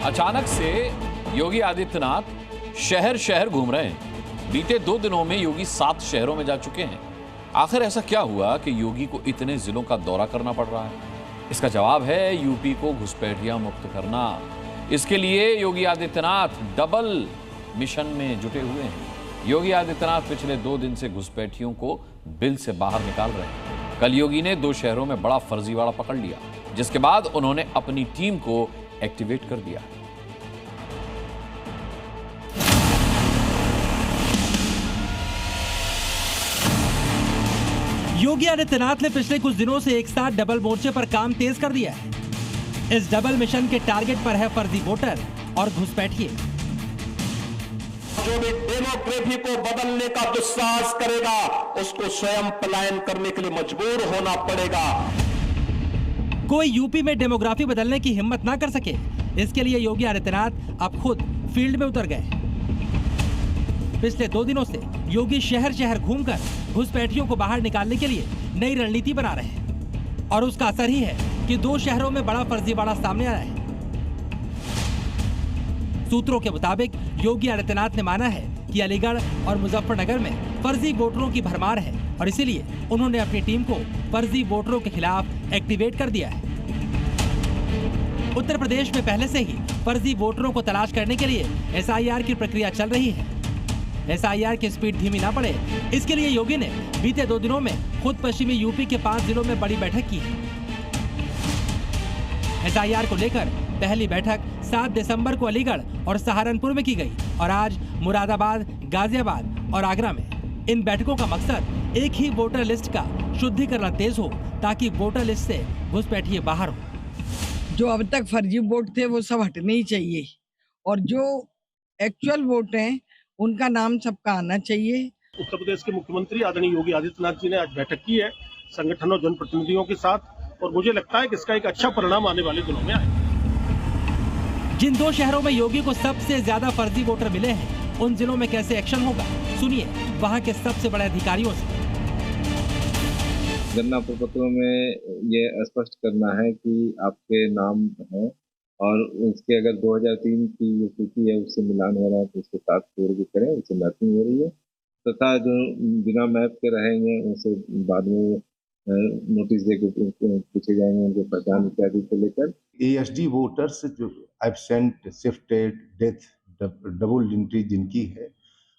अचानक से योगी आदित्यनाथ शहर शहर घूम रहे हैं। बीते 2 दिनों में योगी 7 शहरों में जा चुके हैं। आखिर ऐसा क्या हुआ कि योगी को इतने जिलों का दौरा करना पड़ रहा है? इसका जवाब है यूपी को घुसपैठियां मुक्त करना। इसके लिए योगी आदित्यनाथ डबल मिशन में जुटे हुए हैं। योगी आदित्यनाथ पिछले 2 दिन से घुसपैठियों को बिल से बाहर निकाल रहे हैं। कल योगी ने 2 शहरों में बड़ा फर्जीवाड़ा पकड़ लिया, जिसके बाद उन्होंने अपनी टीम को एक्टिवेट कर दिया। योगी आदित्यनाथ ने पिछले कुछ दिनों से एक साथ डबल मोर्चे पर काम तेज कर दिया है। इस डबल मिशन के टारगेट पर है फर्जी वोटर और घुसपैठिए। जो भी डेमोक्रेसी को बदलने का दुस्साहस करेगा, उसको स्वयं पलायन करने के लिए मजबूर होना पड़ेगा। कोई यूपी में डेमोग्राफी बदलने की हिम्मत ना कर सके, इसके लिए योगी आदित्यनाथ अब खुद फील्ड में उतर गए। पिछले 2 दिनों से योगी शहर शहर घूमकर घुसपैठियों को बाहर निकालने के लिए नई रणनीति बना रहे हैं और उसका असर ही है कि 2 शहरों में बड़ा फर्जीवाड़ा सामने आया है। सूत्रों के मुताबिक योगी आदित्यनाथ ने माना है कि अलीगढ़ और मुजफ्फरनगर में फर्जी वोटरों की भरमार है और इसीलिए उन्होंने अपनी टीम को फर्जी वोटरों के खिलाफ एक्टिवेट कर दिया है। उत्तर प्रदेश में पहले से ही फर्जी वोटरों को तलाश करने के लिए SIR की प्रक्रिया चल रही है। SIR की स्पीड धीमी ना पड़े, इसके लिए योगी ने बीते 2 दिनों में खुद पश्चिमी यूपी के 5 जिलों में बड़ी बैठक की है। SIR को लेकर पहली बैठक 7 दिसंबर को अलीगढ़ और सहारनपुर में की गई और आज मुरादाबाद, गाजियाबाद और आगरा में। इन बैठकों का मकसद एक ही वोटर लिस्ट का शुद्धिकरण तेज हो ताकि वोटर लिस्ट से घुसपैठिए बाहर हो। जो अब तक फर्जी वोट थे वो सब हटने ही चाहिए और जो एक्चुअल वोट हैं उनका नाम सबका आना चाहिए। उत्तर प्रदेश के मुख्यमंत्री आदरणीय योगी आदित्यनाथ जी ने आज बैठक की है संगठनों जनप्रतिनिधियों के साथ और मुझे लगता है कि इसका एक अच्छा परिणाम आने वाले दिनों में आएगा। जिन 2 शहरों में योगी को सबसे ज्यादा फर्जी वोटर मिले हैं, उन जिलों में कैसे एक्शन होगा, सुनिए वहां के सबसे बड़े अधिकारियों से। गणना प्रपत्रों में ये स्पष्ट करना है कि आपके नाम है और उसके अगर 2003 की जो सूची है उससे मिलान हो रहा है तो उसके साथ जोड़ के करें, उससे मैपिंग हो रही है। तथा जो बिना मैप के रहेंगे उनसे बाद में नोटिस देके पूछे जाएंगे उनके पहचान इत्यादि को लेकर। ASD वोटर्स जो absent, shifted, death, double entry जिनकी है,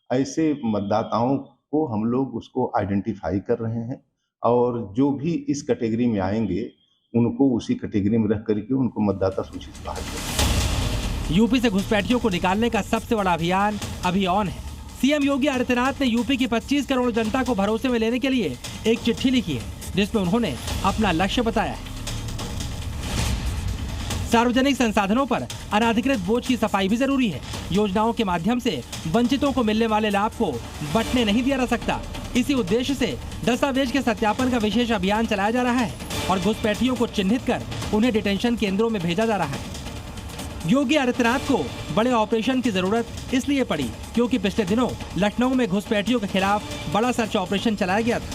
ऐसे मतदाताओं को हम लोग उसको आइडेंटिफाई कर रहे हैं और जो भी इस कैटेगरी में आएंगे उनको उसी कैटेगरी में रख करके उनको मतदाता सूची से बाहर करें। यूपी से घुसपैठियों को निकालने का सबसे बड़ा अभियान अभी ऑन है। सीएम योगी आदित्यनाथ ने यूपी की 25 करोड़ जनता को भरोसे में लेने के लिए एक चिट्ठी लिखी है, जिसमें उन्होंने अपना लक्ष्य बताया है। सार्वजनिक संसाधनों पर अनाधिकृत बोझ की सफाई भी जरूरी है। योजनाओं के माध्यम से वंचितों को मिलने वाले लाभ को बंटने नहीं दिया जा सकता। इसी उद्देश्य से दस्तावेज के सत्यापन का विशेष अभियान चलाया जा रहा है और घुसपैठियों को चिन्हित कर उन्हें डिटेंशन केंद्रों में भेजा जा रहा है। योगी आदित्यनाथ को बड़े ऑपरेशन की जरूरत इसलिए पड़ी क्योंकि पिछले दिनों लखनऊ में घुसपैठियों के खिलाफ बड़ा सर्च ऑपरेशन चलाया गया था।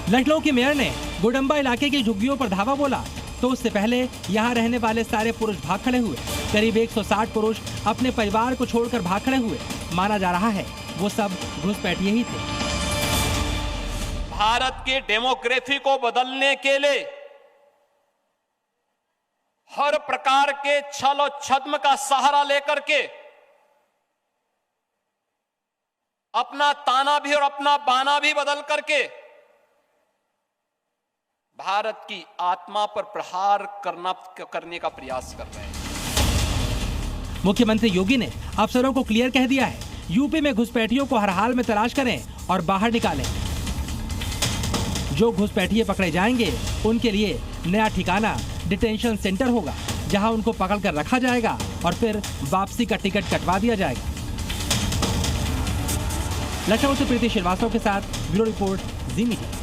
लखनऊ के मेयर ने गुडम्बा इलाके की झुग्गियों पर धावा बोला तो उससे पहले यहाँ रहने वाले सारे पुरुष भाग खड़े हुए। करीब 160 पुरुष अपने परिवार को छोड़कर भाग खड़े हुए। माना जा रहा है वो सब घुसपैठिए ही थे। भारत की डेमोक्रेसी को बदलने के लिए हर प्रकार के छल और छद्म का सहारा लेकर के अपना ताना भी और अपना बाना भी बदल करके भारत की आत्मा पर प्रहार करने का प्रयास कर रहे हैं। मुख्यमंत्री योगी ने अफसरों को क्लियर कह दिया है, यूपी में घुसपैठियों को हर हाल में तलाश करें और बाहर निकालें। जो घुसपैठिए पकड़े जाएंगे उनके लिए नया ठिकाना डिटेंशन सेंटर होगा, जहां उनको पकड़कर रखा जाएगा और फिर वापसी का टिकट कटवा दिया जाएगा। लखनऊ से प्रीति श्रीवास्तव के साथ ब्यूरो रिपोर्ट, जी मीडिया।